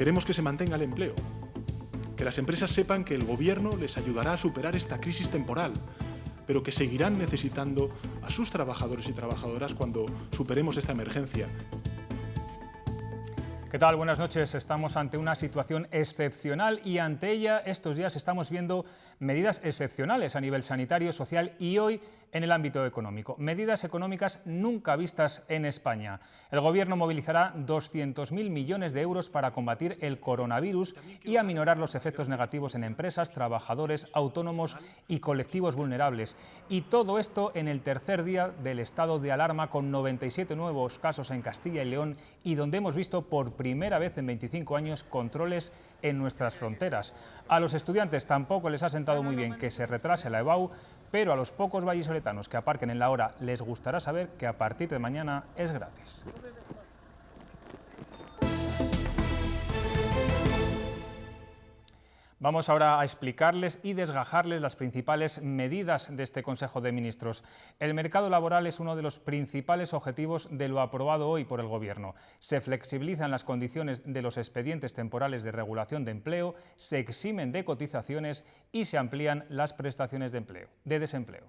Queremos que se mantenga el empleo, que las empresas sepan que el Gobierno les ayudará a superar esta crisis temporal, pero que seguirán necesitando a sus trabajadores y trabajadoras cuando superemos esta emergencia. ¿Qué tal? Buenas noches. Estamos ante una situación excepcional y ante ella estos días estamos viendo medidas excepcionales a nivel sanitario, social y hoy en el ámbito económico. Medidas económicas nunca vistas en España. El Gobierno movilizará 200.000 millones de euros para combatir el coronavirus y aminorar los efectos negativos en empresas, trabajadores, autónomos y colectivos vulnerables. Y todo esto en el tercer día del estado de alarma con 97 nuevos casos en Castilla y León y donde hemos visto por primera vez en 25 años controles en nuestras fronteras. A los estudiantes tampoco les ha sentado muy bien que se retrase la EBAU, pero a los pocos vallisoletanos que aparquen en la hora les gustará saber que a partir de mañana es gratis. Vamos ahora a explicarles y desgajarles las principales medidas de este Consejo de Ministros. El mercado laboral es uno de los principales objetivos de lo aprobado hoy por el Gobierno. Se flexibilizan las condiciones de los expedientes temporales de regulación de empleo, se eximen de cotizaciones y se amplían las prestaciones de desempleo.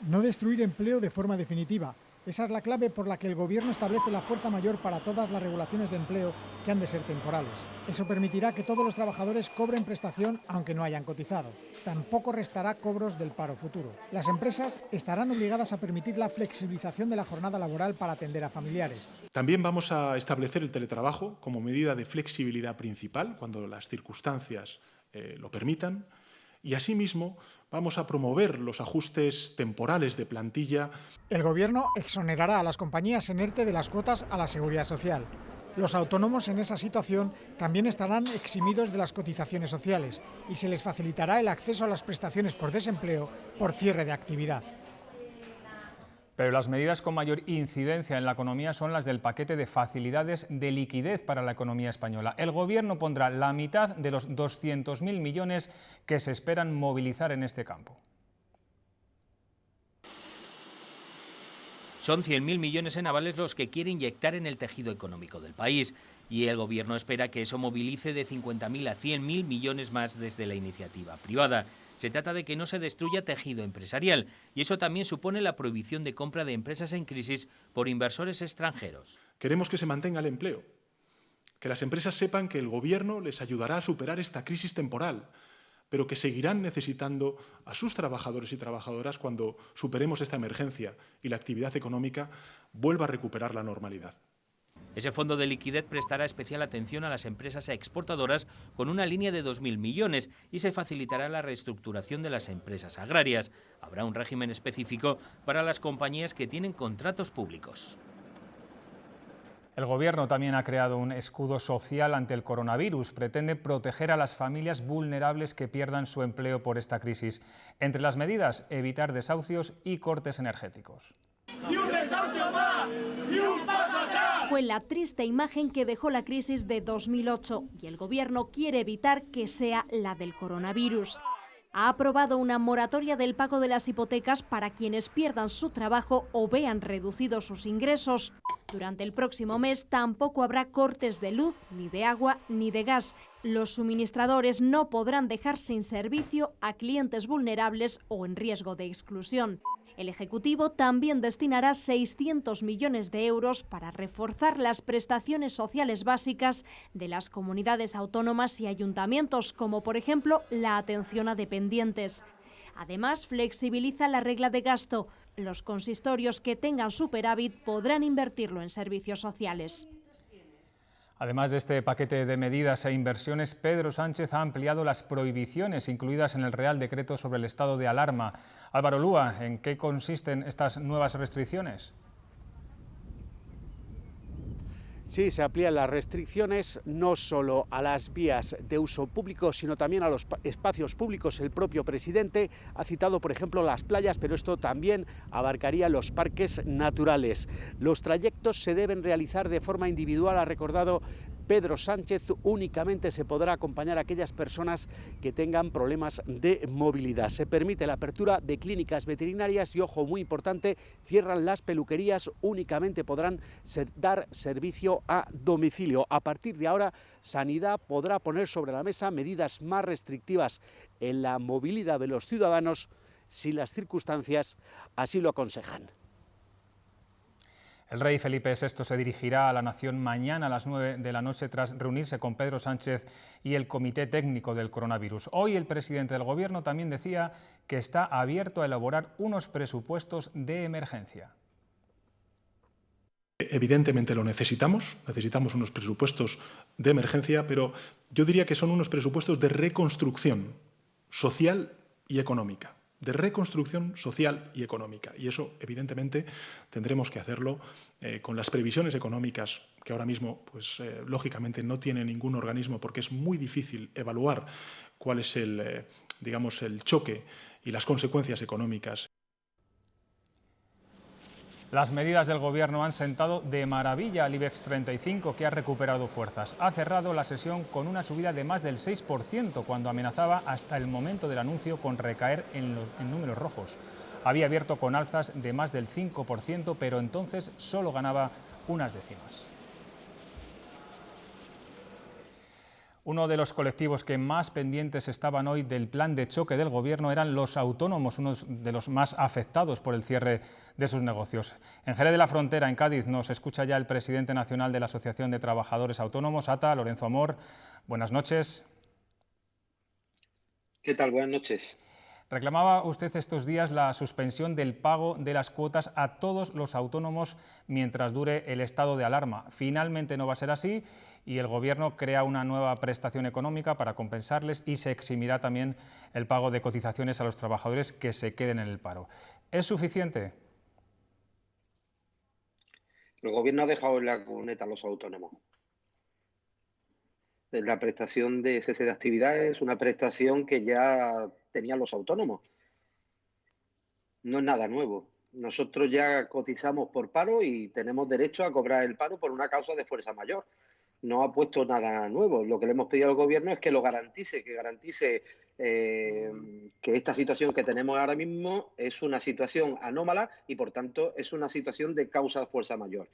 No destruir empleo de forma definitiva. Esa es la clave por la que el Gobierno establece la fuerza mayor para todas las regulaciones de empleo que han de ser temporales. Eso permitirá que todos los trabajadores cobren prestación aunque no hayan cotizado. Tampoco restará cobros del paro futuro. Las empresas estarán obligadas a permitir la flexibilización de la jornada laboral para atender a familiares. También vamos a establecer el teletrabajo como medida de flexibilidad principal cuando las circunstancias lo permitan. Y asimismo vamos a promover los ajustes temporales de plantilla. El Gobierno exonerará a las compañías en ERTE de las cuotas a la Seguridad Social. Los autónomos en esa situación también estarán eximidos de las cotizaciones sociales y se les facilitará el acceso a las prestaciones por desempleo por cierre de actividad. Pero las medidas con mayor incidencia en la economía son las del paquete de facilidades de liquidez para la economía española. El Gobierno pondrá la mitad de los 200.000 millones que se esperan movilizar en este campo. Son 100.000 millones en avales los que quiere inyectar en el tejido económico del país y el Gobierno espera que eso movilice de 50.000 a 100.000 millones más desde la iniciativa privada. Se trata de que no se destruya tejido empresarial y eso también supone la prohibición de compra de empresas en crisis por inversores extranjeros. Queremos que se mantenga el empleo, que las empresas sepan que el Gobierno les ayudará a superar esta crisis temporal, pero que seguirán necesitando a sus trabajadores y trabajadoras cuando superemos esta emergencia y la actividad económica vuelva a recuperar la normalidad. Ese fondo de liquidez prestará especial atención a las empresas exportadoras con una línea de 2.000 millones y se facilitará la reestructuración de las empresas agrarias. Habrá un régimen específico para las compañías que tienen contratos públicos. El Gobierno también ha creado un escudo social ante el coronavirus. Pretende proteger a las familias vulnerables que pierdan su empleo por esta crisis. Entre las medidas, evitar desahucios y cortes energéticos. ¡Ni un desahucio más! ¡Ni un paso atrás! Fue la triste imagen que dejó la crisis de 2008 y el Gobierno quiere evitar que sea la del coronavirus. Ha aprobado una moratoria del pago de las hipotecas para quienes pierdan su trabajo o vean reducidos sus ingresos. Durante el próximo mes tampoco habrá cortes de luz, ni de agua, ni de gas. Los suministradores no podrán dejar sin servicio a clientes vulnerables o en riesgo de exclusión. El Ejecutivo también destinará 600 millones de euros para reforzar las prestaciones sociales básicas de las comunidades autónomas y ayuntamientos, como por ejemplo la atención a dependientes. Además, flexibiliza la regla de gasto. Los consistorios que tengan superávit podrán invertirlo en servicios sociales. Además de este paquete de medidas e inversiones, Pedro Sánchez ha ampliado las prohibiciones incluidas en el Real Decreto sobre el estado de alarma. Álvaro Lúa, ¿en qué consisten estas nuevas restricciones? Sí, se amplían las restricciones no solo a las vías de uso público, sino también a los espacios públicos. El propio presidente ha citado, por ejemplo, las playas, pero esto también abarcaría los parques naturales. Los trayectos se deben realizar de forma individual, ha recordado Pedro Sánchez únicamente se podrá acompañar a aquellas personas que tengan problemas de movilidad. Se permite la apertura de clínicas veterinarias y, ojo, muy importante, cierran las peluquerías, únicamente podrán dar servicio a domicilio. A partir de ahora, Sanidad podrá poner sobre la mesa medidas más restrictivas en la movilidad de los ciudadanos si las circunstancias así lo aconsejan. El rey Felipe VI se dirigirá a la nación mañana a las 9 de la noche tras reunirse con Pedro Sánchez y el Comité Técnico del Coronavirus. Hoy el presidente del Gobierno también decía que está abierto a elaborar unos presupuestos de emergencia. Evidentemente lo necesitamos unos presupuestos de emergencia, pero yo diría que son unos presupuestos de reconstrucción social y económica. De reconstrucción social y económica. Y eso, evidentemente, tendremos que hacerlo con las previsiones económicas que ahora mismo, pues, lógicamente, no tiene ningún organismo porque es muy difícil evaluar cuál es el choque y las consecuencias económicas. Las medidas del Gobierno han sentado de maravilla al IBEX 35, que ha recuperado fuerzas. Ha cerrado la sesión con una subida de más del 6%, cuando amenazaba hasta el momento del anuncio con recaer en números rojos. Había abierto con alzas de más del 5%, pero entonces solo ganaba unas décimas. Uno de los colectivos que más pendientes estaban hoy del plan de choque del Gobierno eran los autónomos, unos de los más afectados por el cierre de sus negocios. En Jerez de la Frontera, en Cádiz, nos escucha ya el presidente nacional de la Asociación de Trabajadores Autónomos, ATA, Lorenzo Amor. Buenas noches. ¿Qué tal? Buenas noches. Reclamaba usted estos días la suspensión del pago de las cuotas a todos los autónomos mientras dure el estado de alarma. Finalmente no va a ser así y el Gobierno crea una nueva prestación económica para compensarles y se eximirá también el pago de cotizaciones a los trabajadores que se queden en el paro. ¿Es suficiente? El Gobierno ha dejado en la cuneta a los autónomos. La prestación de cese de actividad es una prestación que ya tenían los autónomos. No es nada nuevo. Nosotros ya cotizamos por paro y tenemos derecho a cobrar el paro por una causa de fuerza mayor. No ha puesto nada nuevo. Lo que le hemos pedido al Gobierno es que lo garantice, que esta situación que tenemos ahora mismo es una situación anómala y, por tanto, es una situación de causa de fuerza mayor.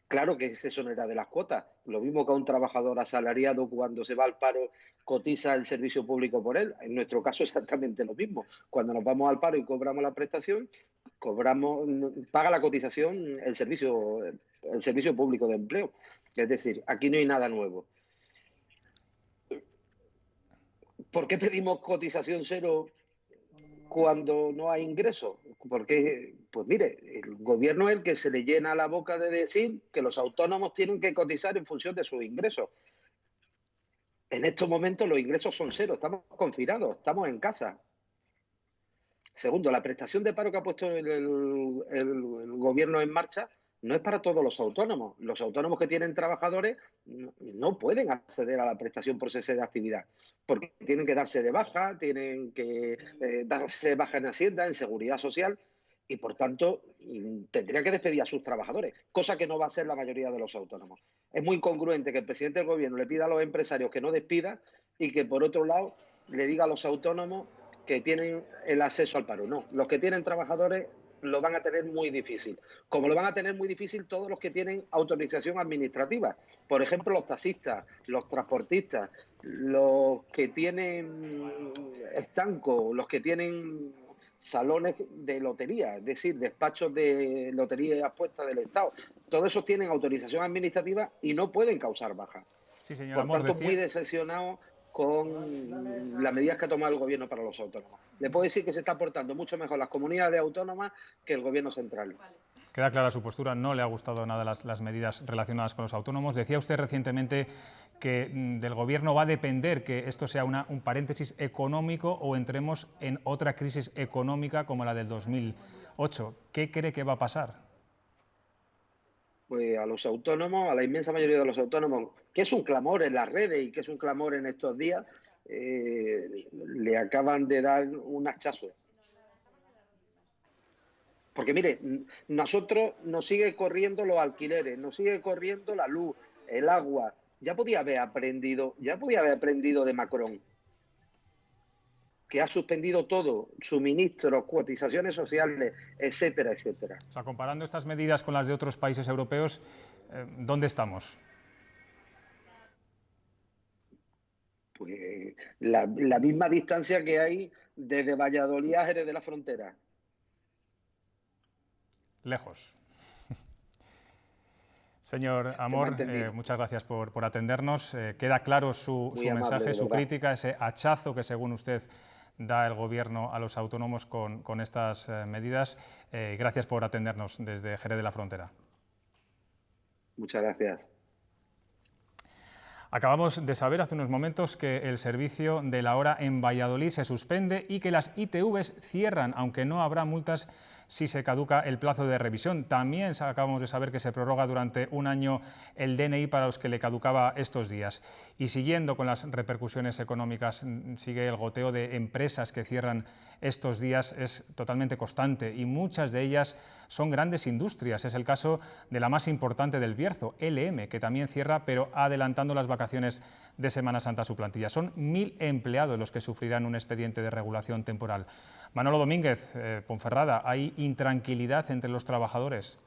Claro que se exonera de las cuotas. Lo mismo que a un trabajador asalariado cuando se va al paro cotiza el servicio público por él. En nuestro caso exactamente lo mismo. Cuando nos vamos al paro y cobramos la prestación, paga la cotización el servicio público de empleo. Es decir, aquí no hay nada nuevo. ¿Por qué pedimos cotización cero cuando no hay ingresos? Porque, pues mire, el Gobierno es el que se le llena la boca de decir que los autónomos tienen que cotizar en función de sus ingresos. En estos momentos los ingresos son cero, estamos confinados, estamos en casa. Segundo, la prestación de paro que ha puesto el Gobierno en marcha no es para todos los autónomos. Los autónomos que tienen trabajadores no pueden acceder a la prestación por cese de actividad, porque tienen que darse de baja, tienen que darse de baja en Hacienda, en Seguridad Social, y por tanto tendría que despedir a sus trabajadores, cosa que no va a ser la mayoría de los autónomos. Es muy incongruente que el presidente del Gobierno le pida a los empresarios que no despida y que por otro lado le diga a los autónomos que tienen el acceso al paro. No, los que tienen trabajadores lo van a tener muy difícil, como lo van a tener muy difícil todos los que tienen autorización administrativa. Por ejemplo, los taxistas, los transportistas, los que tienen estancos, los que tienen salones de lotería, es decir, despachos de lotería y apuestas del Estado. Todos esos tienen autorización administrativa y no pueden causar baja. Sí, señor Por Amor, tanto, muy decepcionado con las medidas que ha tomado el Gobierno para los autónomos. Le puedo decir que se está portando mucho mejor las comunidades autónomas que el Gobierno central. Queda clara su postura, no le ha gustado nada las medidas relacionadas con los autónomos. Decía usted recientemente que del Gobierno va a depender que esto sea un paréntesis económico o entremos en otra crisis económica como la del 2008. ¿Qué cree que va a pasar? Pues a los autónomos, a la inmensa mayoría de los autónomos, que es un clamor en las redes y que es un clamor en estos días, le acaban de dar un hachazo. Porque mire, nosotros nos sigue corriendo los alquileres, nos sigue corriendo la luz, el agua, ya podía haber aprendido de Macron, que ha suspendido todo, suministros, cotizaciones sociales, etcétera, etcétera. O sea, comparando estas medidas con las de otros países europeos, ¿dónde estamos? Pues la misma distancia que hay desde Valladolid a Jerez de la Frontera. Lejos. Señor Amor, muchas gracias por atendernos. Queda claro su mensaje, su crítica, ese hachazo que según usted da el Gobierno a los autónomos con estas medidas. Gracias por atendernos desde Jerez de la Frontera. Muchas gracias. Acabamos de saber hace unos momentos que el servicio de la hora en Valladolid se suspende y que las ITVs cierran, aunque no habrá multas si se caduca el plazo de revisión. También acabamos de saber que se prorroga durante un año el DNI para los que le caducaba estos días. Y siguiendo con las repercusiones económicas, sigue el goteo de empresas que cierran estos días, es totalmente constante y muchas de ellas son grandes industrias. Es el caso de la más importante del Bierzo, LM, que también cierra, pero adelantando las vacaciones de Semana Santa a su plantilla. Son 1.000 empleados los que sufrirán un expediente de regulación temporal. Manolo Domínguez, Ponferrada, ¿hay intranquilidad entre los trabajadores?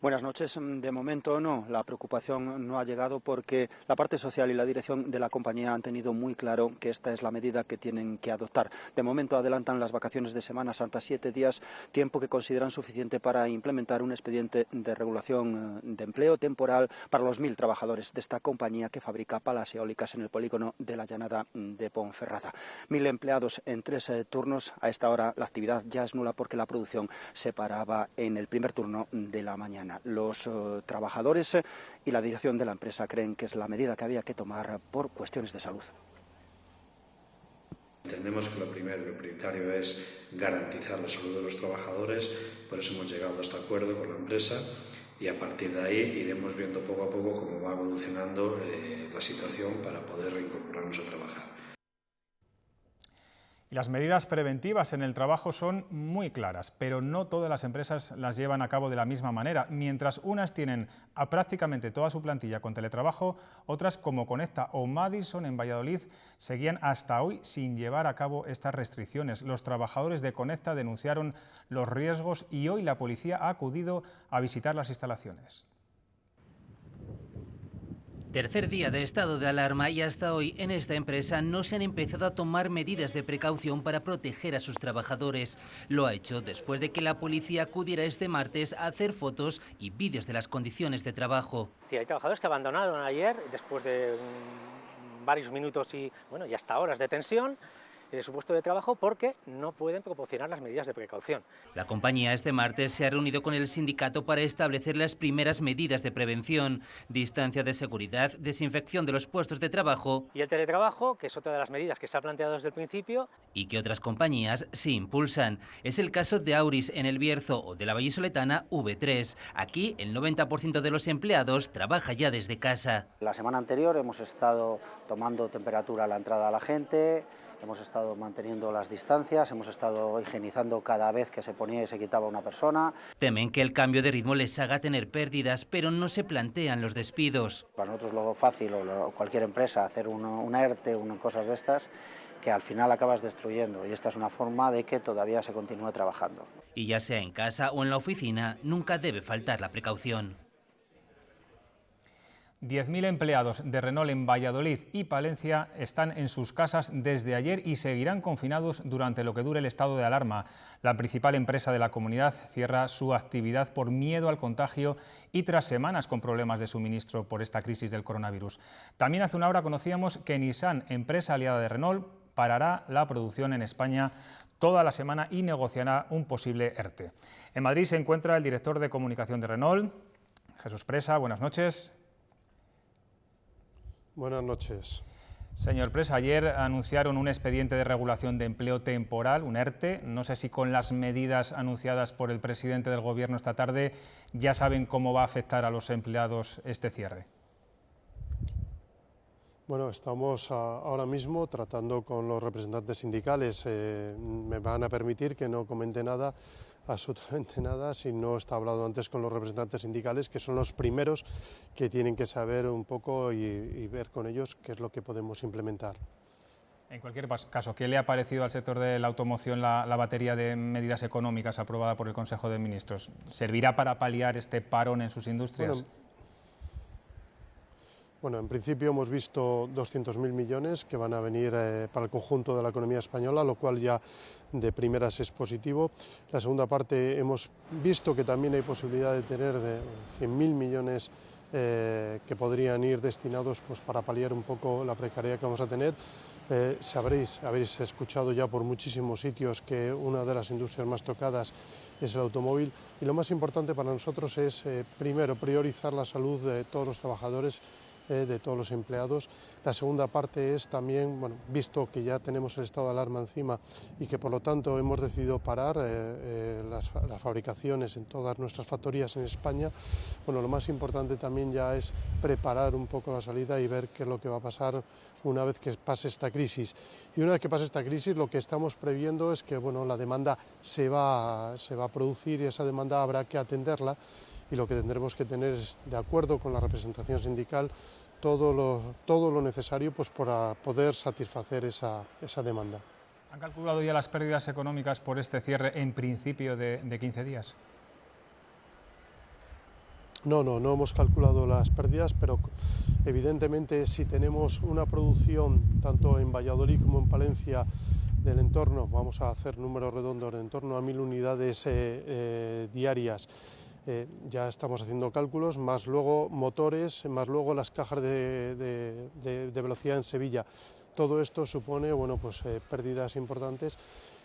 Buenas noches. De momento no, la preocupación no ha llegado porque la parte social y la dirección de la compañía han tenido muy claro que esta es la medida que tienen que adoptar. De momento adelantan las vacaciones de Semana Santa 7 días, tiempo que consideran suficiente para implementar un expediente de regulación de empleo temporal para los 1.000 trabajadores de esta compañía que fabrica palas eólicas en el polígono de la Llanada de Ponferrada. 1.000 empleados en 3 turnos. A esta hora la actividad ya es nula porque la producción se paraba en el primer turno de la mañana. Los trabajadores y la dirección de la empresa creen que es la medida que había que tomar por cuestiones de salud. Entendemos que lo prioritario es garantizar la salud de los trabajadores, por eso hemos llegado a este acuerdo con la empresa y a partir de ahí iremos viendo poco a poco cómo va evolucionando la situación para poder reincorporarnos a trabajar. Las medidas preventivas en el trabajo son muy claras, pero no todas las empresas las llevan a cabo de la misma manera. Mientras unas tienen a prácticamente toda su plantilla con teletrabajo, otras como Conecta o Madison en Valladolid seguían hasta hoy sin llevar a cabo estas restricciones. Los trabajadores de Conecta denunciaron los riesgos y hoy la policía ha acudido a visitar las instalaciones. Tercer día de estado de alarma y hasta hoy en esta empresa no se han empezado a tomar medidas de precaución para proteger a sus trabajadores. Lo ha hecho después de que la policía acudiera este martes a hacer fotos y vídeos de las condiciones de trabajo. Sí, hay trabajadores que abandonaron ayer después de varios minutos y hasta horas de tensión su puesto de trabajo porque no pueden proporcionar las medidas de precaución. La compañía este martes se ha reunido con el sindicato para establecer las primeras medidas de prevención, distancia de seguridad, desinfección de los puestos de trabajo y el teletrabajo, que es otra de las medidas que se ha planteado desde el principio y que otras compañías sí impulsan. Es el caso de Auris en el Bierzo o de la vallisoletana V3. Aquí el 90% de los empleados trabaja ya desde casa. La semana anterior hemos estado tomando temperatura a la entrada a la gente. Hemos estado manteniendo las distancias, hemos estado higienizando cada vez que se ponía y se quitaba una persona. Temen que el cambio de ritmo les haga tener pérdidas, pero no se plantean los despidos. Para nosotros lo fácil, o cualquier empresa, hacer una ERTE, cosas de estas, que al final acabas destruyendo. Y esta es una forma de que todavía se continúe trabajando. Y ya sea en casa o en la oficina, nunca debe faltar la precaución. 10.000 empleados de Renault en Valladolid y Palencia están en sus casas desde ayer y seguirán confinados durante lo que dure el estado de alarma. La principal empresa de la comunidad cierra su actividad por miedo al contagio y tras semanas con problemas de suministro por esta crisis del coronavirus. También hace una hora conocíamos que Nissan, empresa aliada de Renault, parará la producción en España toda la semana y negociará un posible ERTE. En Madrid se encuentra el director de comunicación de Renault, Jesús Presa. Buenas noches. Buenas noches. Señor Presa, ayer anunciaron un expediente de regulación de empleo temporal, un ERTE. No sé si con las medidas anunciadas por el presidente del Gobierno esta tarde ya saben cómo va a afectar a los empleados este cierre. Bueno, estamos ahora mismo tratando con los representantes sindicales. Me van a permitir que no comente nada absolutamente nada si no está hablado antes con los representantes sindicales, que son los primeros que tienen que saber un poco y ver con ellos qué es lo que podemos implementar. En cualquier caso, ¿qué le ha parecido al sector de la automoción la batería de medidas económicas aprobada por el Consejo de Ministros? ¿Servirá para paliar este parón en sus industrias? Bueno, en principio hemos visto 200.000 millones que van a venir para el conjunto de la economía española, lo cual ya de primeras es positivo. La segunda parte hemos visto que también hay posibilidad de tener 100.000 millones que podrían ir destinados pues, para paliar un poco la precariedad que vamos a tener. Habréis escuchado ya por muchísimos sitios que una de las industrias más tocadas es el automóvil, y lo más importante para nosotros es, primero, priorizar la salud de todos los trabajadores, de todos los empleados. La segunda parte es también, bueno, visto que ya tenemos el estado de alarma encima y que por lo tanto hemos decidido parar las fabricaciones en todas nuestras factorías en España, bueno, lo más importante también ya es preparar un poco la salida y ver qué es lo que va a pasar una vez que pase esta crisis. Y una vez que pase esta crisis, lo que estamos previendo es que, bueno, la demanda se va a producir y esa demanda habrá que atenderla, y lo que tendremos que tener es, de acuerdo con la representación sindical, todo lo necesario pues, para poder satisfacer esa demanda. ¿Han calculado ya las pérdidas económicas por este cierre en principio de 15 días? No hemos calculado las pérdidas, pero evidentemente si tenemos una producción tanto en Valladolid como en Palencia del entorno, vamos a hacer números redondos, en torno a 1.000 unidades diarias. Ya estamos haciendo cálculos, más luego motores, más luego las cajas de velocidad en Sevilla. Todo esto supone, bueno, pues, pérdidas importantes,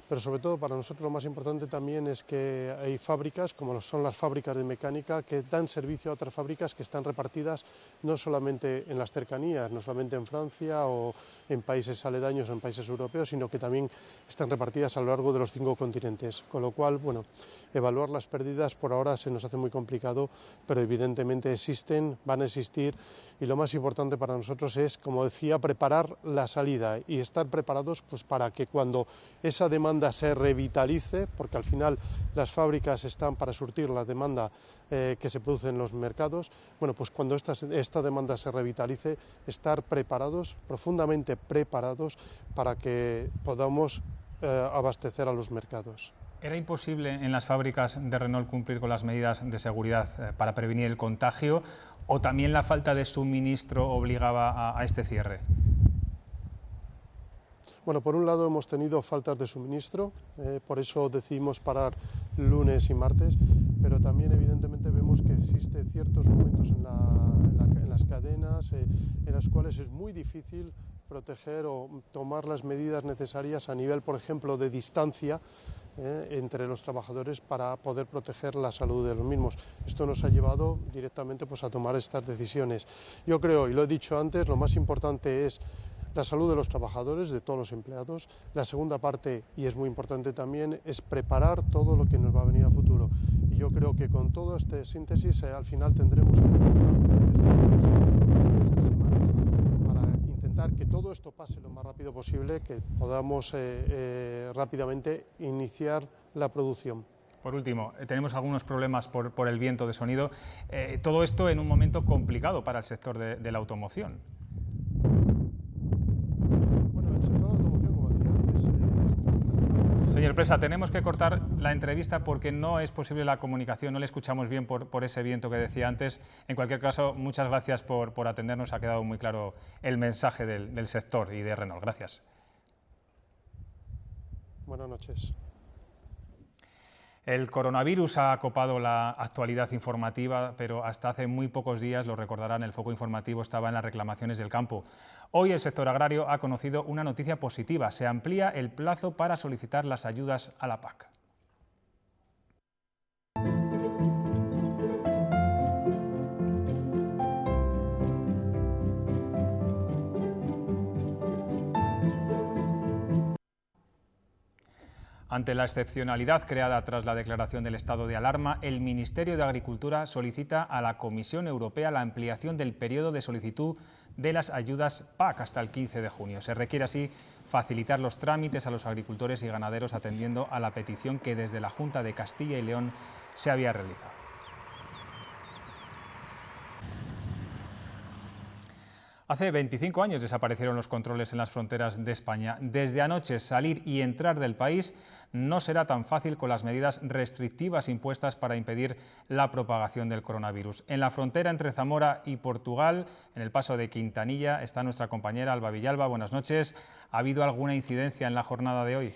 pero sobre todo para nosotros lo más importante también es que hay fábricas, como son las fábricas de mecánica, que dan servicio a otras fábricas que están repartidas no solamente en las cercanías, no solamente en Francia o en países aledaños o en países europeos, sino que también están repartidas a lo largo de los 5 continentes. Con lo cual, bueno, evaluar las pérdidas por ahora se nos hace muy complicado, pero evidentemente existen, van a existir, y lo más importante para nosotros es, como decía, preparar la salida y estar preparados pues, para que cuando esa demanda se revitalice, porque al final las fábricas están para surtir la demanda que se produce en los mercados, bueno, pues cuando esta demanda se revitalice, estar preparados, profundamente preparados, para que podamos abastecer a los mercados. ¿Era imposible en las fábricas de Renault cumplir con las medidas de seguridad para prevenir el contagio, o también la falta de suministro obligaba a este cierre? Bueno, por un lado hemos tenido faltas de suministro, por eso decidimos parar lunes y martes, pero también evidentemente vemos que existen ciertos momentos en las cadenas en las cuales es muy difícil proteger o tomar las medidas necesarias a nivel, por ejemplo, de distancia entre los trabajadores para poder proteger la salud de los mismos. Esto nos ha llevado directamente pues, a tomar estas decisiones. Yo creo, y lo he dicho antes, lo más importante es la salud de los trabajadores, de todos los empleados. La segunda parte, y es muy importante también, es preparar todo lo que nos va a venir a futuro. Y yo creo que con toda esta síntesis al final tendremos que estas semanas para intentar que todo esto pase lo más rápido posible, que podamos rápidamente iniciar la producción. Por último, tenemos algunos problemas por el viento de sonido. Todo esto en un momento complicado para el sector de la automoción. Señor Presa, tenemos que cortar la entrevista porque no es posible la comunicación, no le escuchamos bien por ese viento que decía antes. En cualquier caso, muchas gracias por atendernos, ha quedado muy claro el mensaje del sector y de Renault. Gracias. Buenas noches. El coronavirus ha copado la actualidad informativa, pero hasta hace muy pocos días, lo recordarán, el foco informativo estaba en las reclamaciones del campo. Hoy el sector agrario ha conocido una noticia positiva. Se amplía el plazo para solicitar las ayudas a la PAC. Ante la excepcionalidad creada tras la declaración del estado de alarma, el Ministerio de Agricultura solicita a la Comisión Europea la ampliación del periodo de solicitud de las ayudas PAC hasta el 15 de junio. Se requiere así facilitar los trámites a los agricultores y ganaderos atendiendo a la petición que desde la Junta de Castilla y León se había realizado. Hace 25 años desaparecieron los controles en las fronteras de España. Desde anoche, salir y entrar del país no será tan fácil con las medidas restrictivas impuestas para impedir la propagación del coronavirus. En la frontera entre Zamora y Portugal, en el paso de Quintanilla, está nuestra compañera Alba Villalba. Buenas noches. ¿Ha habido alguna incidencia en la jornada de hoy?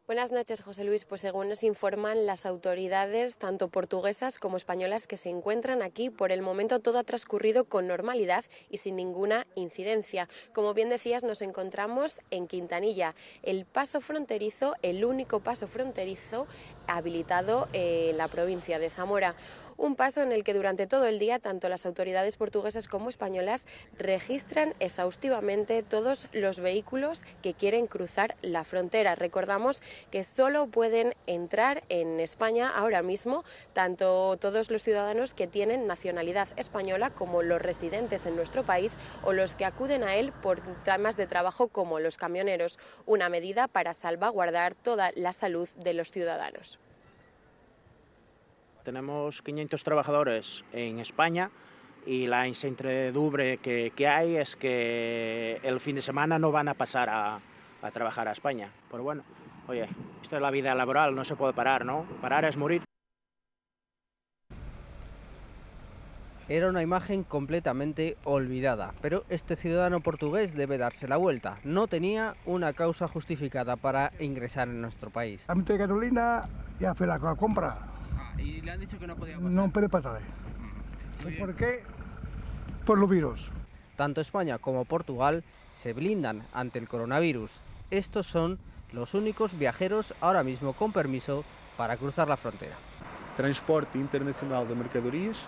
Buenas noches, José Luis. Pues según nos informan las autoridades, tanto portuguesas como españolas, que se encuentran aquí, por el momento todo ha transcurrido con normalidad y sin ninguna incidencia. Como bien decías, nos encontramos en Quintanilla, el paso fronterizo, el único paso fronterizo habilitado en la provincia de Zamora. Un paso en el que durante todo el día tanto las autoridades portuguesas como españolas registran exhaustivamente todos los vehículos que quieren cruzar la frontera. Recordamos que solo pueden entrar en España ahora mismo tanto todos los ciudadanos que tienen nacionalidad española como los residentes en nuestro país o los que acuden a él por temas de trabajo como los camioneros, una medida para salvaguardar toda la salud de los ciudadanos. Tenemos 500 trabajadores en España y la incertidumbre que hay es que el fin de semana no van a pasar a trabajar a España. Pero bueno, oye, esto es la vida laboral, no se puede parar, ¿no? Parar es morir. Era una imagen completamente olvidada, pero este ciudadano portugués debe darse la vuelta. No tenía una causa justificada para ingresar en nuestro país. A mitad de gasolina ya fue la compra. ¿Y le han dicho que no podía pasar? No puede pasar. ¿Por qué? Por los virus. Tanto España como Portugal se blindan ante el coronavirus. Estos son los únicos viajeros ahora mismo con permiso para cruzar la frontera. Transporte internacional de mercadorias,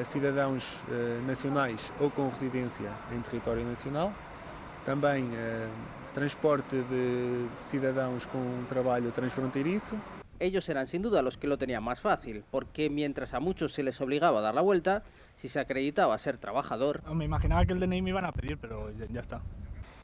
cidadãos nacionais ou com residência em território nacional, também transporte de cidadãos com trabalho transfronteiriço. Ellos eran sin duda los que lo tenían más fácil, porque mientras a muchos se les obligaba a dar la vuelta, si se acreditaba ser trabajador... Me imaginaba que el DNI me iban a pedir, pero ya está.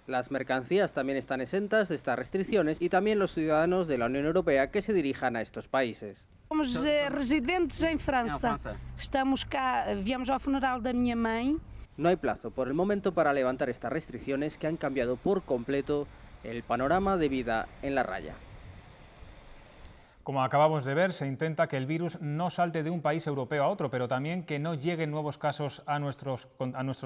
Las mercancías también están exentas de estas restricciones y también los ciudadanos de la Unión Europea que se dirijan a estos países. Somos residentes en Francia. Estamos cá, viemos ao funeral da minha mãe. No hay plazo por el momento para levantar estas restricciones que han cambiado por completo el panorama de vida en la raya. Como acabamos de ver, se intenta que el virus no salte de un país europeo a otro, pero también que no lleguen nuevos casos a nuestros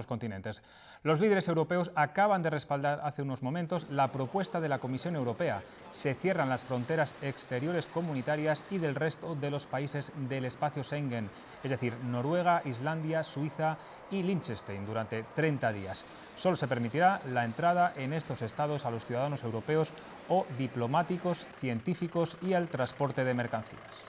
continentes. Los líderes europeos acaban de respaldar hace unos momentos la propuesta de la Comisión Europea. Se cierran las fronteras exteriores comunitarias y del resto de los países del espacio Schengen, es decir, Noruega, Islandia, Suiza y Liechtenstein durante 30 días. Solo se permitirá la entrada en estos estados a los ciudadanos europeos o diplomáticos, científicos y al transporte de mercancías.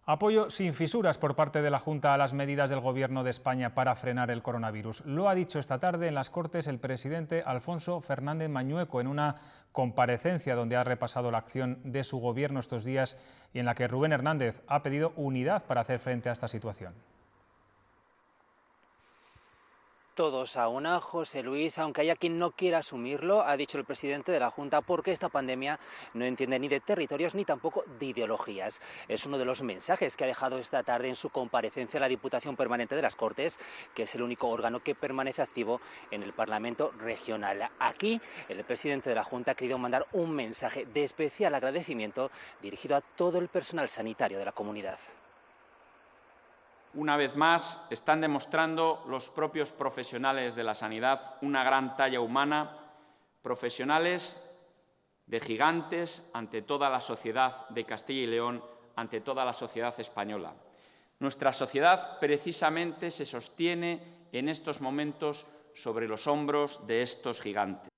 Apoyo sin fisuras por parte de la Junta a las medidas del Gobierno de España para frenar el coronavirus. Lo ha dicho esta tarde en las Cortes el presidente Alfonso Fernández Mañueco en una comparecencia donde ha repasado la acción de su Gobierno estos días y en la que Rubén Hernández ha pedido unidad para hacer frente a esta situación. Todos a una, José Luis, aunque haya quien no quiera asumirlo, ha dicho el presidente de la Junta, porque esta pandemia no entiende ni de territorios ni tampoco de ideologías. Es uno de los mensajes que ha dejado esta tarde en su comparecencia la Diputación Permanente de las Cortes, que es el único órgano que permanece activo en el Parlamento regional. Aquí, el presidente de la Junta ha querido mandar un mensaje de especial agradecimiento dirigido a todo el personal sanitario de la comunidad. Una vez más, están demostrando los propios profesionales de la sanidad una gran talla humana, profesionales de gigantes ante toda la sociedad de Castilla y León, ante toda la sociedad española. Nuestra sociedad precisamente se sostiene en estos momentos sobre los hombros de estos gigantes.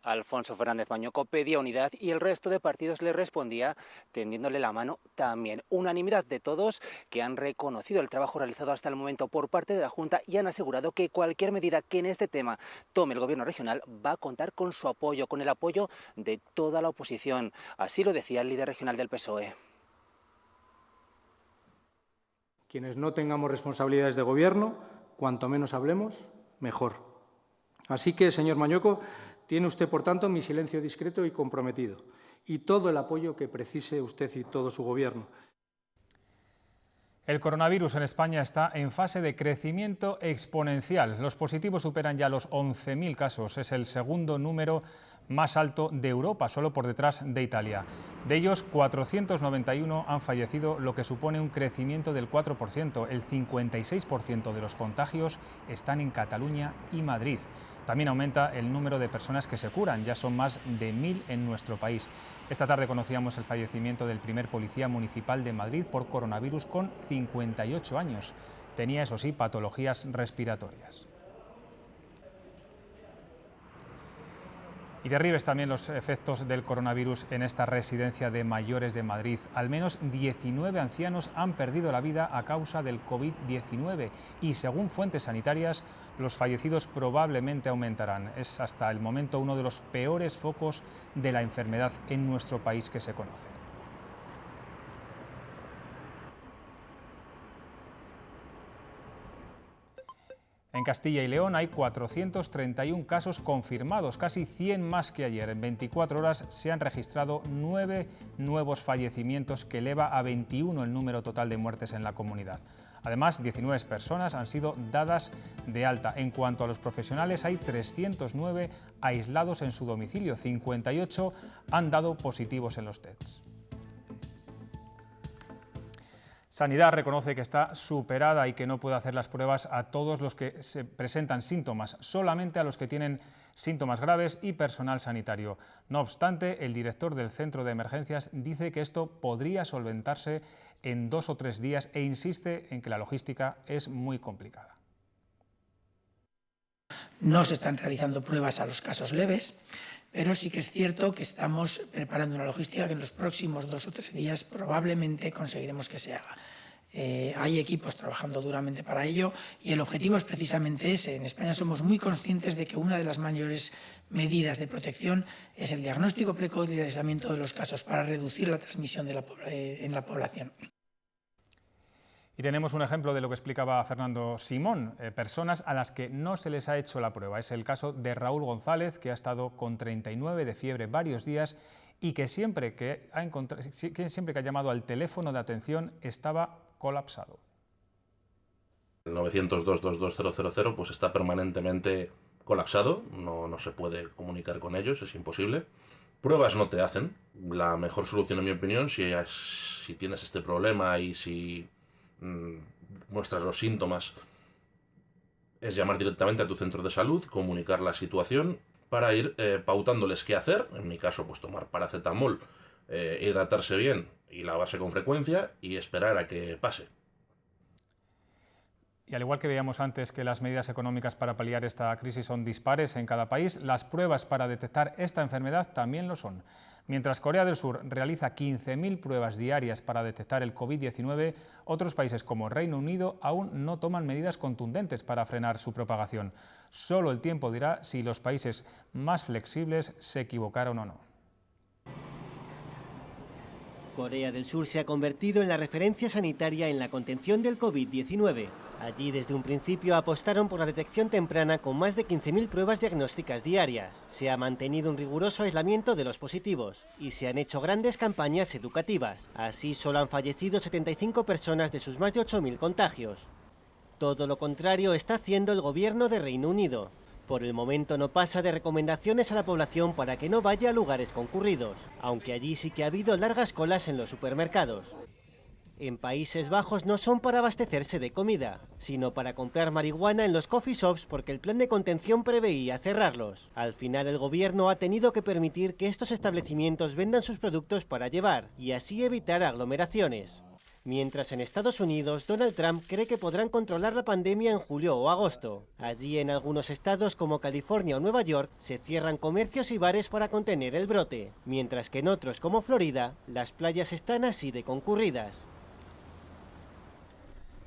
Alfonso Fernández Mañueco pedía unidad y el resto de partidos le respondía tendiéndole la mano también. Unanimidad de todos que han reconocido el trabajo realizado hasta el momento por parte de la Junta y han asegurado que cualquier medida que en este tema tome el Gobierno regional va a contar con su apoyo, con el apoyo de toda la oposición. Así lo decía el líder regional del PSOE. Quienes no tengamos responsabilidades de Gobierno, cuanto menos hablemos, mejor. Así que, señor Mañueco, tiene usted, por tanto, mi silencio discreto y comprometido, y todo el apoyo que precise usted y todo su Gobierno. El coronavirus en España está en fase de crecimiento exponencial. Los positivos superan ya los 11.000 casos. Es el segundo número más alto de Europa, solo por detrás de Italia. De ellos, 491 han fallecido, lo que supone un crecimiento del 4%. El 56% de los contagios están en Cataluña y Madrid. También aumenta el número de personas que se curan, ya son más de 1.000 en nuestro país. Esta tarde conocíamos el fallecimiento del primer policía municipal de Madrid por coronavirus con 58 años. Tenía, eso sí, patologías respiratorias. Y terribles también los efectos del coronavirus en esta residencia de mayores de Madrid. Al menos 19 ancianos han perdido la vida a causa del COVID-19 y, según fuentes sanitarias, los fallecidos probablemente aumentarán. Es hasta el momento uno de los peores focos de la enfermedad en nuestro país que se conoce. En Castilla y León hay 431 casos confirmados, casi 100 más que ayer. En 24 horas se han registrado 9 nuevos fallecimientos, que eleva a 21 el número total de muertes en la comunidad. Además, 19 personas han sido dadas de alta. En cuanto a los profesionales, hay 309 aislados en su domicilio, 58 han dado positivos en los tests. Sanidad reconoce que está superada y que no puede hacer las pruebas a todos los que se presentan síntomas, solamente a los que tienen síntomas graves y personal sanitario. No obstante, el director del Centro de Emergencias dice que esto podría solventarse en 2 o 3 días e insiste en que la logística es muy complicada. No se están realizando pruebas a los casos leves, pero sí que es cierto que estamos preparando una logística que en los próximos 2 o 3 días probablemente conseguiremos que se haga. Hay equipos trabajando duramente para ello y el objetivo es precisamente ese. En España somos muy conscientes de que una de las mayores medidas de protección es el diagnóstico precoz y el aislamiento de los casos para reducir la transmisión en la población. Y tenemos un ejemplo de lo que explicaba Fernando Simón, personas a las que no se les ha hecho la prueba. Es el caso de Raúl González, que ha estado con 39 de fiebre varios días y que siempre que ha llamado al teléfono de atención estaba colapsado. El 900-222-000 pues está permanentemente colapsado, no se puede comunicar con ellos, es imposible. Pruebas no te hacen. La mejor solución, en mi opinión, si tienes este problema y si muestras los síntomas, es llamar directamente a tu centro de salud, comunicar la situación para ir pautándoles qué hacer. En mi caso, pues tomar paracetamol, hidratarse bien y lavarse con frecuencia y esperar a que pase. Y al igual que veíamos antes que las medidas económicas para paliar esta crisis son dispares en cada país, las pruebas para detectar esta enfermedad también lo son. Mientras Corea del Sur realiza 15.000 pruebas diarias para detectar el COVID-19, otros países como Reino Unido aún no toman medidas contundentes para frenar su propagación. Solo el tiempo dirá si los países más flexibles se equivocaron o no. Corea del Sur se ha convertido en la referencia sanitaria en la contención del COVID-19. Allí desde un principio apostaron por la detección temprana con más de 15.000 pruebas diagnósticas diarias. Se ha mantenido un riguroso aislamiento de los positivos y se han hecho grandes campañas educativas. Así solo han fallecido 75 personas de sus más de 8.000 contagios. Todo lo contrario está haciendo el gobierno de Reino Unido. Por el momento no pasa de recomendaciones a la población para que no vaya a lugares concurridos, aunque allí sí que ha habido largas colas en los supermercados. En Países Bajos no son para abastecerse de comida, sino para comprar marihuana en los coffee shops porque el plan de contención preveía cerrarlos. Al final el gobierno ha tenido que permitir que estos establecimientos vendan sus productos para llevar y así evitar aglomeraciones. Mientras en Estados Unidos, Donald Trump cree que podrán controlar la pandemia en julio o agosto. Allí, en algunos estados como California o Nueva York, se cierran comercios y bares para contener el brote, mientras que en otros como Florida, las playas están así de concurridas.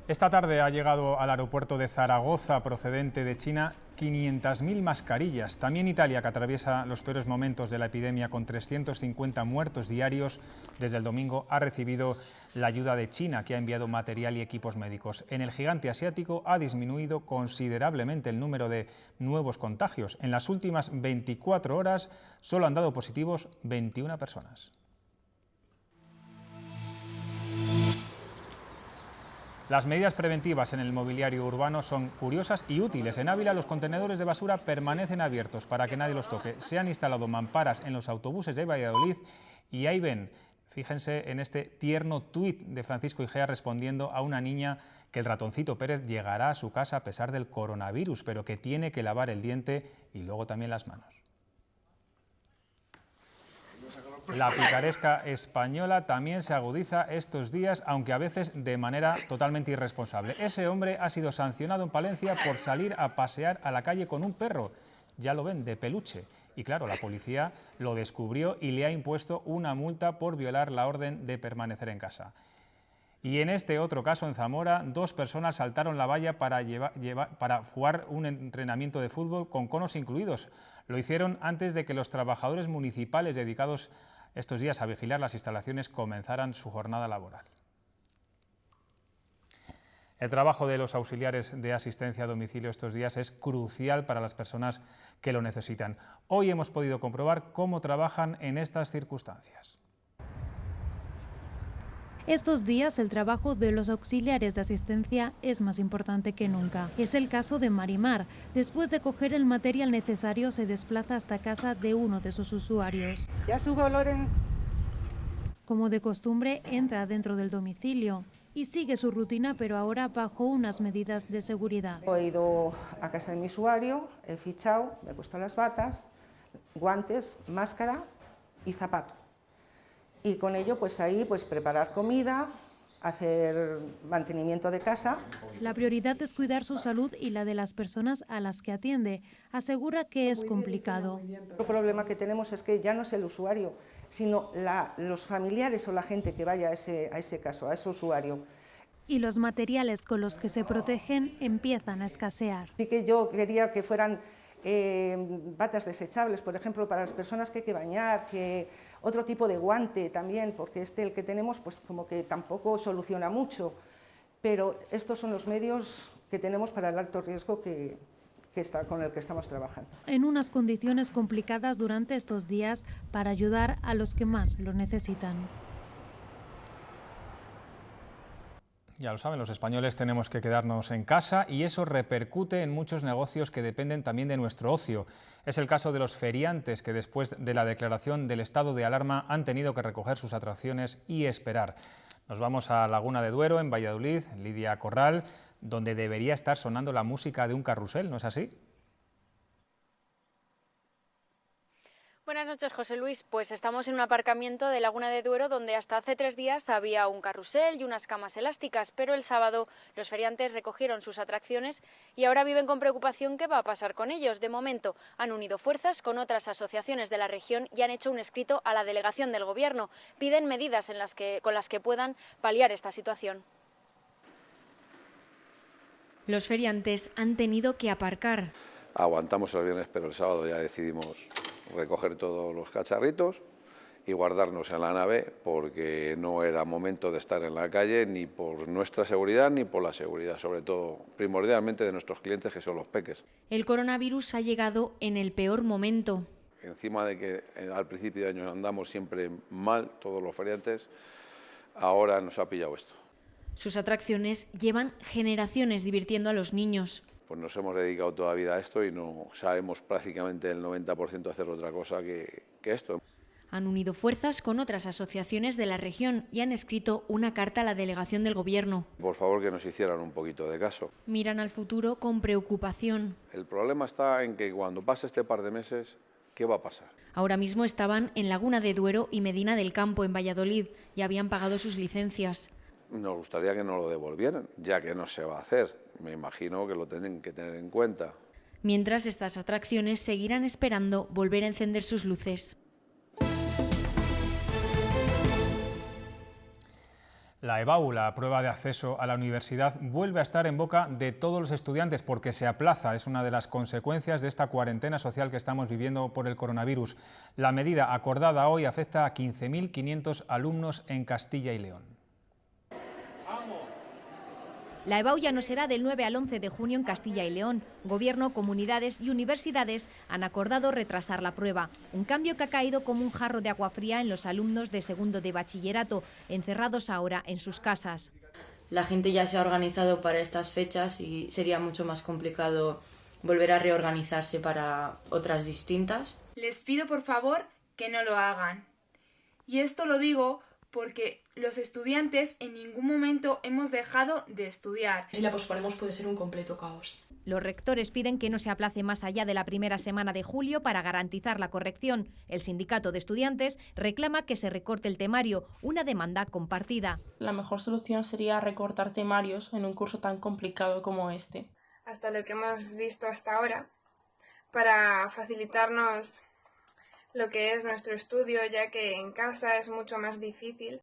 Esta tarde ha llegado al aeropuerto de Zaragoza, procedente de China, 500.000 mascarillas. También Italia, que atraviesa los peores momentos de la epidemia con 350 muertos diarios, desde el domingo ha recibido la ayuda de China, que ha enviado material y equipos médicos. En el gigante asiático ha disminuido considerablemente el número de nuevos contagios. En las últimas 24 horas solo han dado positivos 21 personas. Las medidas preventivas en el mobiliario urbano son curiosas y útiles. En Ávila los contenedores de basura permanecen abiertos para que nadie los toque. Se han instalado mamparas en los autobuses de Valladolid y ahí ven, fíjense en este tierno tuit de Francisco Igea respondiendo a una niña que el ratoncito Pérez llegará a su casa a pesar del coronavirus, pero que tiene que lavar el diente y luego también las manos. La picaresca española también se agudiza estos días, aunque a veces de manera totalmente irresponsable. Ese hombre ha sido sancionado en Palencia por salir a pasear a la calle con un perro, ya lo ven, de peluche. Y claro, la policía lo descubrió y le ha impuesto una multa por violar la orden de permanecer en casa. Y en este otro caso, en Zamora, 2 personas saltaron la valla para jugar un entrenamiento de fútbol con conos incluidos. Lo hicieron antes de que los trabajadores municipales dedicados estos días a vigilar las instalaciones comenzaran su jornada laboral. El trabajo de los auxiliares de asistencia a domicilio estos días es crucial para las personas que lo necesitan. Hoy hemos podido comprobar cómo trabajan en estas circunstancias. Estos días el trabajo de los auxiliares de asistencia es más importante que nunca. Es el caso de Marimar. Después de coger el material necesario se desplaza hasta casa de uno de sus usuarios. Ya subo, Loren. Como de costumbre, entra dentro del domicilio y sigue su rutina, pero ahora bajo unas medidas de seguridad. He ido a casa de mi usuario, he fichado, me he puesto las batas, guantes, máscara y zapatos. Y con ello, pues ahí, pues preparar comida, hacer mantenimiento de casa. La prioridad es cuidar su salud y la de las personas a las que atiende. Asegura que es complicado. El problema que tenemos es que ya no es el usuario, sino los familiares o la gente que vaya a ese caso, a ese usuario. Y los materiales con los que se protegen empiezan a escasear. Sí que yo quería que fueran batas desechables, por ejemplo, para las personas que hay que bañar, que otro tipo de guante también, porque el que tenemos pues como que tampoco soluciona mucho, pero estos son los medios que tenemos para el alto riesgo con el que estamos trabajando. En unas condiciones complicadas durante estos días para ayudar a los que más lo necesitan. Ya lo saben, los españoles tenemos que quedarnos en casa y eso repercute en muchos negocios que dependen también de nuestro ocio. Es el caso de los feriantes que después de la declaración del estado de alarma han tenido que recoger sus atracciones y esperar. Nos vamos a Laguna de Duero, en Valladolid, Lidia Corral, donde debería estar sonando la música de un carrusel, ¿no es así? Buenas noches, José Luis. Pues estamos en un aparcamiento de Laguna de Duero donde hasta hace 3 días había un carrusel y unas camas elásticas, pero el sábado los feriantes recogieron sus atracciones y ahora viven con preocupación qué va a pasar con ellos. De momento han unido fuerzas con otras asociaciones de la región y han hecho un escrito a la delegación del Gobierno. Piden medidas con las que puedan paliar esta situación. Los feriantes han tenido que aparcar. Aguantamos el viernes, pero el sábado ya decidimos recoger todos los cacharritos y guardarnos en la nave porque no era momento de estar en la calle ni por nuestra seguridad ni por la seguridad, sobre todo primordialmente de nuestros clientes que son los peques. El coronavirus ha llegado en el peor momento. Encima de que al principio de año andamos siempre mal todos los feriantes, ahora nos ha pillado esto. Sus atracciones llevan generaciones divirtiendo a los niños. Pues nos hemos dedicado toda la vida a esto y no sabemos prácticamente el 90% hacer otra cosa que esto. Han unido fuerzas con otras asociaciones de la región y han escrito una carta a la delegación del Gobierno. Por favor, que nos hicieran un poquito de caso. Miran al futuro con preocupación. El problema está en que cuando pase este par de meses, ¿qué va a pasar? Ahora mismo estaban en Laguna de Duero y Medina del Campo, en Valladolid, y habían pagado sus licencias. nos gustaría que nos lo devolvieran, ya que no se va a hacer. Me imagino que lo tienen que tener en cuenta. Mientras, estas atracciones seguirán esperando volver a encender sus luces. La EBAU, la prueba de acceso a la universidad, vuelve a estar en boca de todos los estudiantes porque se aplaza. Es una de las consecuencias de esta cuarentena social que estamos viviendo por el coronavirus. La medida acordada hoy afecta a 15.500 alumnos en Castilla y León. La EBAU ya no será del 9 al 11 de junio en Castilla y León. Gobierno, comunidades y universidades han acordado retrasar la prueba. Un cambio que ha caído como un jarro de agua fría en los alumnos de segundo de bachillerato, encerrados ahora en sus casas. La gente ya se ha organizado para estas fechas y sería mucho más complicado volver a reorganizarse para otras distintas. Les pido por favor que no lo hagan. Y esto lo digo porque los estudiantes en ningún momento hemos dejado de estudiar. Si la posponemos puede ser un completo caos. Los rectores piden que no se aplace más allá de la primera semana de julio para garantizar la corrección. El sindicato de estudiantes reclama que se recorte el temario, una demanda compartida. La mejor solución sería recortar temarios en un curso tan complicado como este. Hasta lo que hemos visto hasta ahora, para facilitarnos lo que es nuestro estudio, ya que en casa es mucho más difícil.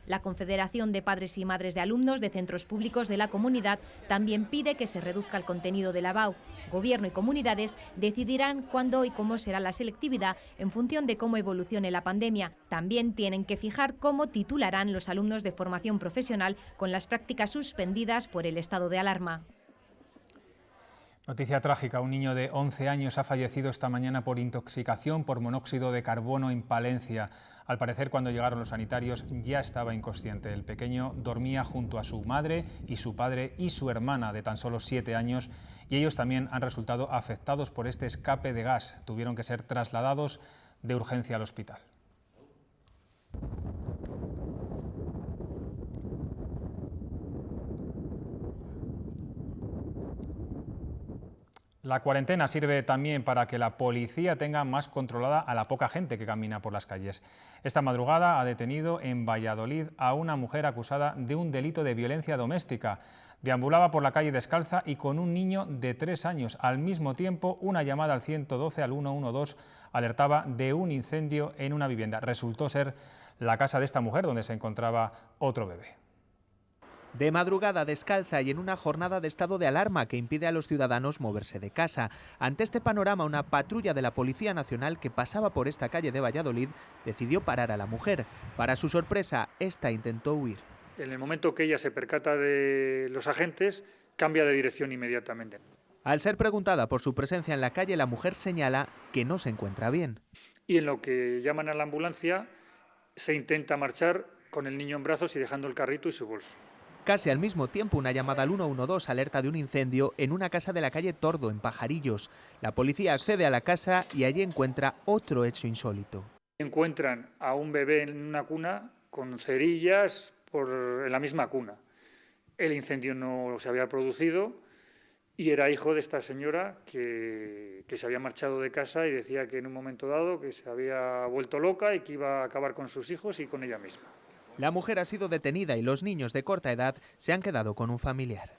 La Confederación de Padres y Madres de Alumnos de Centros Públicos de la Comunidad también pide que se reduzca el contenido de la EBAU. Gobierno y comunidades decidirán cuándo y cómo será la selectividad en función de cómo evolucione la pandemia. También tienen que fijar cómo titularán los alumnos de formación profesional con las prácticas suspendidas por el estado de alarma. Noticia trágica, un niño de 11 años ha fallecido esta mañana por intoxicación por monóxido de carbono en Palencia. Al parecer, cuando llegaron los sanitarios ya estaba inconsciente. El pequeño dormía junto a su madre y su padre y su hermana de tan solo 7 años y ellos también han resultado afectados por este escape de gas. Tuvieron que ser trasladados de urgencia al hospital. La cuarentena sirve también para que la policía tenga más controlada a la poca gente que camina por las calles. Esta madrugada ha detenido en Valladolid a una mujer acusada de un delito de violencia doméstica. Deambulaba por la calle descalza y con un niño de 3 años. Al mismo tiempo, una llamada al 112, al 112, alertaba de un incendio en una vivienda. Resultó ser la casa de esta mujer donde se encontraba otro bebé. De madrugada, descalza y en una jornada de estado de alarma que impide a los ciudadanos moverse de casa. Ante este panorama, una patrulla de la Policía Nacional que pasaba por esta calle de Valladolid decidió parar a la mujer. Para su sorpresa, esta intentó huir. En el momento que ella se percata de los agentes, cambia de dirección inmediatamente. Al ser preguntada por su presencia en la calle, la mujer señala que no se encuentra bien. Y en lo que llaman a la ambulancia, se intenta marchar con el niño en brazos y dejando el carrito y su bolso. Casi al mismo tiempo, una llamada al 112 alerta de un incendio en una casa de la calle Tordo, en Pajarillos. La policía accede a la casa y allí encuentra otro hecho insólito. Encuentran a un bebé en una cuna con cerillas en la misma cuna. El incendio no se había producido y era hijo de esta señora que se había marchado de casa y decía que en un momento dado que se había vuelto loca y que iba a acabar con sus hijos y con ella misma. La mujer ha sido detenida y los niños de corta edad se han quedado con un familiar.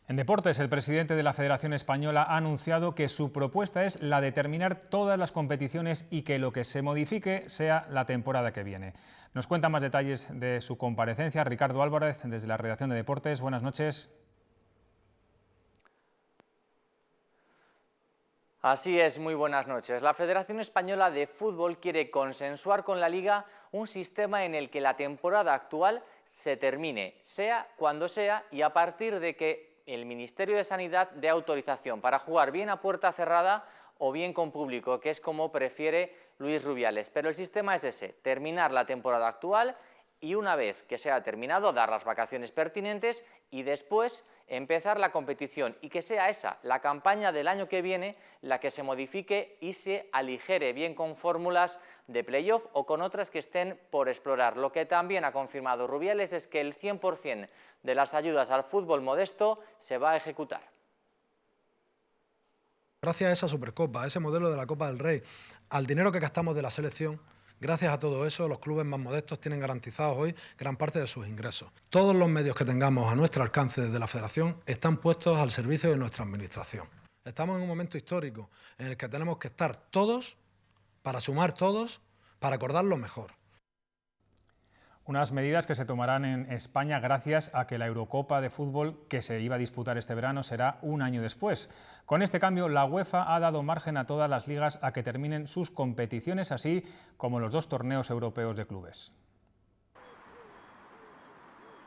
En deportes, el presidente de la Federación Española ha anunciado que su propuesta es la de terminar todas las competiciones y que lo que se modifique sea la temporada que viene. Nos cuenta más detalles de su comparecencia Ricardo Álvarez desde la redacción de Deportes. Buenas noches. Así es, muy buenas noches. La Federación Española de Fútbol quiere consensuar con la Liga un sistema en el que la temporada actual se termine, sea cuando sea, y a partir de que el Ministerio de Sanidad dé autorización para jugar bien a puerta cerrada o bien con público, que es como prefiere Luis Rubiales. Pero el sistema es ese, terminar la temporada actual y una vez que se ha terminado, dar las vacaciones pertinentes y después empezar la competición y que sea esa, la campaña del año que viene, la que se modifique y se aligere bien con fórmulas de playoff o con otras que estén por explorar. Lo que también ha confirmado Rubiales es que el 100% de las ayudas al fútbol modesto se va a ejecutar. Gracias a esa Supercopa, a ese modelo de la Copa del Rey, al dinero que gastamos de la selección, gracias a todo eso, los clubes más modestos tienen garantizados hoy gran parte de sus ingresos. Todos los medios que tengamos a nuestro alcance desde la Federación están puestos al servicio de nuestra administración. Estamos en un momento histórico en el que tenemos que estar todos, para sumar todos, para acordar lo mejor. Unas medidas que se tomarán en España gracias a que la Eurocopa de fútbol que se iba a disputar este verano será un año después. Con este cambio, la UEFA ha dado margen a todas las ligas a que terminen sus competiciones, así como los 2 torneos europeos de clubes.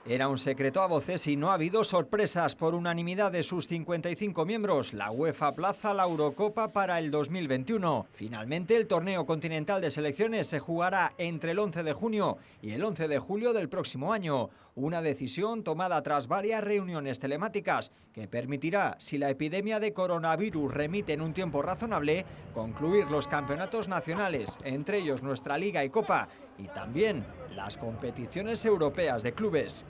Era un secreto a voces y no ha habido sorpresas. Por unanimidad de sus 55 miembros, la UEFA aplaza la Eurocopa para el 2021. Finalmente, el torneo continental de selecciones se jugará entre el 11 de junio y el 11 de julio del próximo año. Una decisión tomada tras varias reuniones telemáticas que permitirá, si la epidemia de coronavirus remite en un tiempo razonable, concluir los campeonatos nacionales, entre ellos nuestra Liga y Copa, y también las competiciones europeas de clubes.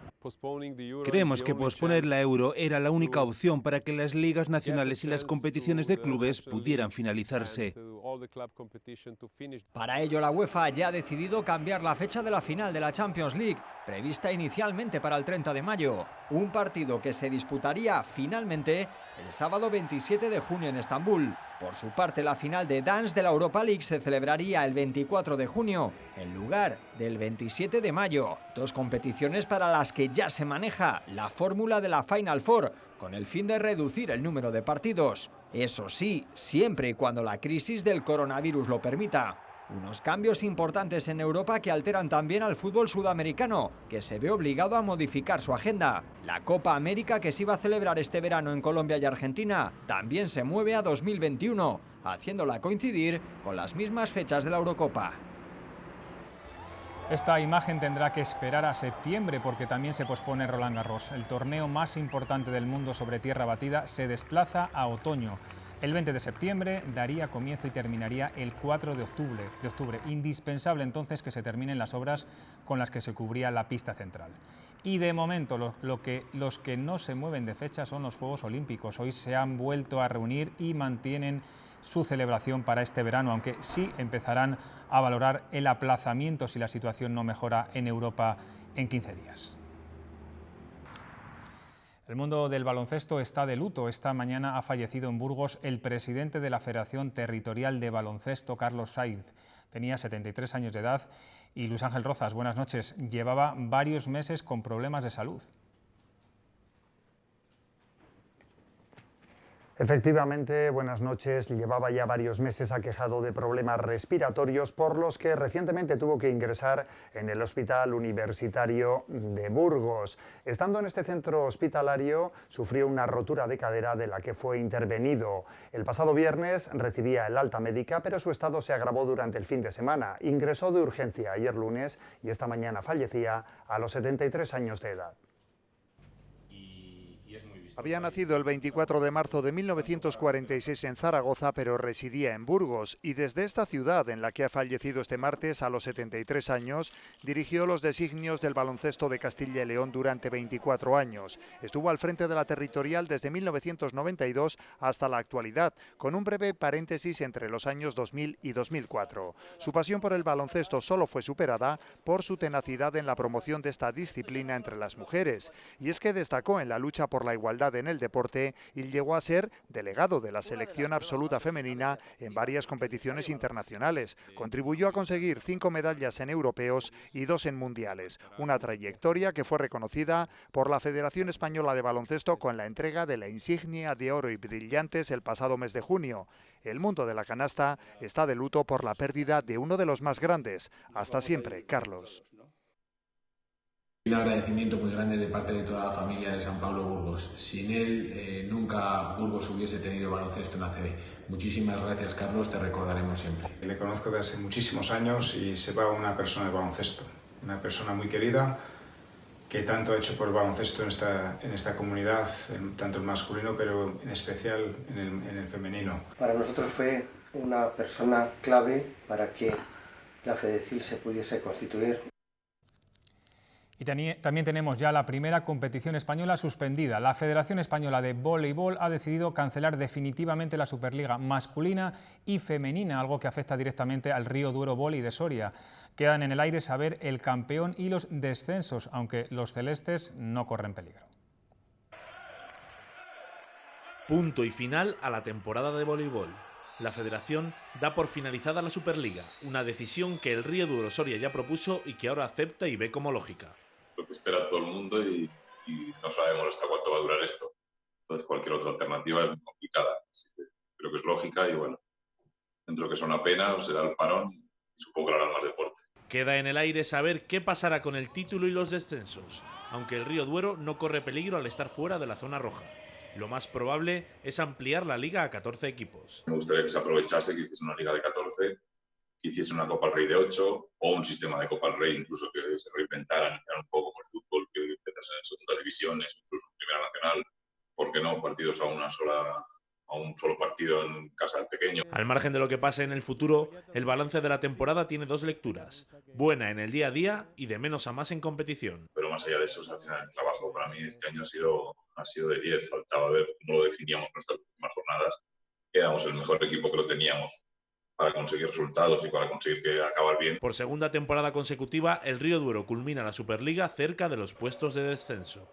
Creemos que posponer la Euro era la única opción para que las ligas nacionales y las competiciones de clubes pudieran finalizarse. Para ello, la UEFA ya ha decidido cambiar la fecha de la final de la Champions League, prevista inicialmente para el 30 de mayo. Un partido que se disputaría finalmente el sábado 27 de junio en Estambul. Por su parte, la final de Dance de la Europa League se celebraría el 24 de junio, en lugar del 27 de mayo. 2 competiciones para las que ya se maneja la fórmula de la Final Four, con el fin de reducir el número de partidos. Eso sí, siempre y cuando la crisis del coronavirus lo permita. Unos cambios importantes en Europa que alteran también al fútbol sudamericano, que se ve obligado a modificar su agenda. La Copa América, que se iba a celebrar este verano en Colombia y Argentina, también se mueve a 2021, haciéndola coincidir con las mismas fechas de la Eurocopa. Esta imagen tendrá que esperar a septiembre porque también se pospone Roland Garros. El torneo más importante del mundo sobre tierra batida se desplaza a otoño. El 20 de septiembre daría comienzo y terminaría el 4 de octubre. Indispensable entonces que se terminen las obras con las que se cubría la pista central. Y de momento los que no se mueven de fecha son los Juegos Olímpicos. Hoy se han vuelto a reunir y mantienen su celebración para este verano, aunque sí empezarán a valorar el aplazamiento si la situación no mejora en Europa en 15 días. El mundo del baloncesto está de luto. Esta mañana ha fallecido en Burgos el presidente de la Federación Territorial de Baloncesto, Carlos Sainz. Tenía 73 años de edad y Luis Ángel Rozas, buenas noches. Llevaba varios meses con problemas de salud. Efectivamente, buenas noches. Llevaba ya varios meses aquejado de problemas respiratorios por los que recientemente tuvo que ingresar en el Hospital Universitario de Burgos. Estando en este centro hospitalario, sufrió una rotura de cadera de la que fue intervenido. El pasado viernes recibía el alta médica, pero su estado se agravó durante el fin de semana. Ingresó de urgencia ayer lunes y esta mañana fallecía a los 73 años de edad. Había nacido el 24 de marzo de 1946 en Zaragoza, pero residía en Burgos, y desde esta ciudad, en la que ha fallecido este martes a los 73 años, dirigió los designios del baloncesto de Castilla y León durante 24 años. Estuvo al frente de la territorial desde 1992 hasta la actualidad, con un breve paréntesis entre los años 2000 y 2004. Su pasión por el baloncesto solo fue superada por su tenacidad en la promoción de esta disciplina entre las mujeres, y es que destacó en la lucha por la igualdad en el deporte y llegó a ser delegado de la selección absoluta femenina en varias competiciones internacionales. Contribuyó a conseguir 5 medallas en europeos y 2 en mundiales. Una trayectoria que fue reconocida por la Federación Española de Baloncesto con la entrega de la insignia de oro y brillantes el pasado mes de junio. El mundo de la canasta está de luto por la pérdida de uno de los más grandes. Hasta siempre, Carlos. Un agradecimiento muy grande de parte de toda la familia de San Pablo Burgos. Sin él, nunca Burgos hubiese tenido baloncesto en ACB. Muchísimas gracias, Carlos, te recordaremos siempre. Le conozco desde hace muchísimos años y se va una persona de baloncesto. Una persona muy querida que tanto ha hecho por el baloncesto en esta comunidad, tanto el masculino, pero en especial en el femenino. Para nosotros fue una persona clave para que la FEDECIL se pudiese constituir. Y también tenemos ya la primera competición española suspendida. La Federación Española de Voleibol ha decidido cancelar definitivamente la Superliga masculina y femenina, algo que afecta directamente al Río Duero Vóley de Soria. Quedan en el aire saber el campeón y los descensos, aunque los celestes no corren peligro. Punto y final a la temporada de voleibol. La Federación da por finalizada la Superliga, una decisión que el Río Duero Soria ya propuso y que ahora acepta y ve como lógica. Lo que espera todo el mundo y no sabemos hasta cuánto va a durar esto. Entonces cualquier otra alternativa es muy complicada. Así que creo que es lógica y bueno, dentro que es una pena, será el parón y supongo que harán más deporte. Queda en el aire saber qué pasará con el título y los descensos, aunque el Río Duero no corre peligro al estar fuera de la zona roja. Lo más probable es ampliar la liga a 14 equipos. Me gustaría que se aprovechase, que hiciese una liga de 14, que hiciese una Copa del Rey de 8 o un sistema de Copa del Rey, incluso que se reinventara un poco con el fútbol, que empezase en segundas divisiones, incluso en Primera Nacional, ¿por qué no? Partidos a un solo partido en casa del pequeño. Al margen de lo que pase en el futuro, el balance de la temporada tiene dos lecturas: buena en el día a día y de menos a más en competición. Pero más allá de eso, al final el trabajo para mí este año ha sido de 10. Faltaba ver cómo lo definíamos nuestras últimas jornadas. Éramos el mejor equipo que lo teníamos para conseguir resultados y para conseguir que acabar bien. Por segunda temporada consecutiva, el Río Duero culmina la Superliga cerca de los puestos de descenso.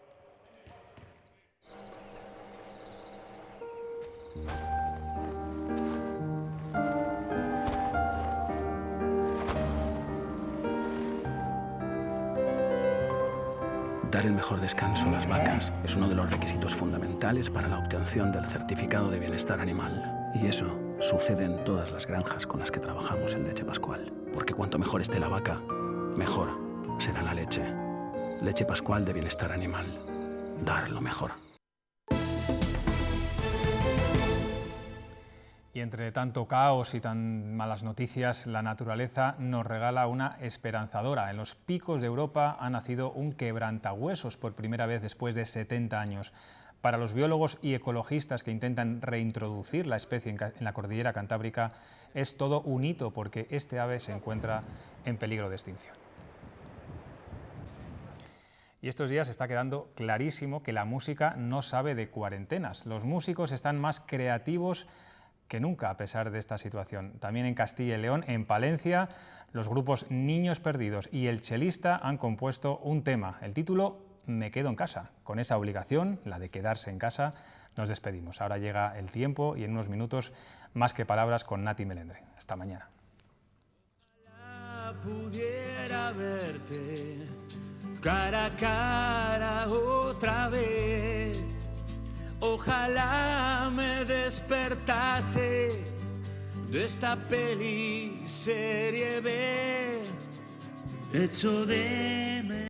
Dar el mejor descanso a las vacas es uno de los requisitos fundamentales para la obtención del certificado de bienestar animal. Y eso sucede en todas las granjas con las que trabajamos en Leche Pascual. Porque cuanto mejor esté la vaca, mejor será la leche. Leche Pascual de bienestar animal. Dar lo mejor. Y entre tanto caos y tan malas noticias, la naturaleza nos regala una esperanzadora. En los picos de Europa ha nacido un quebrantahuesos por primera vez después de 70 años. Para los biólogos y ecologistas que intentan reintroducir la especie en la cordillera cantábrica, es todo un hito porque este ave se encuentra en peligro de extinción. Y estos días está quedando clarísimo que la música no sabe de cuarentenas. Los músicos están más creativos que nunca a pesar de esta situación. También en Castilla y León, en Palencia, los grupos Niños Perdidos y El Chelista han compuesto un tema. El título, Me quedo en casa. Con esa obligación, la de quedarse en casa, nos despedimos. Ahora llega el tiempo y en unos minutos, Más que palabras con Nati Melendre. Hasta mañana. Pudiera verte cara a cara otra vez. Ojalá me despertase de esta peli serie B, hecho de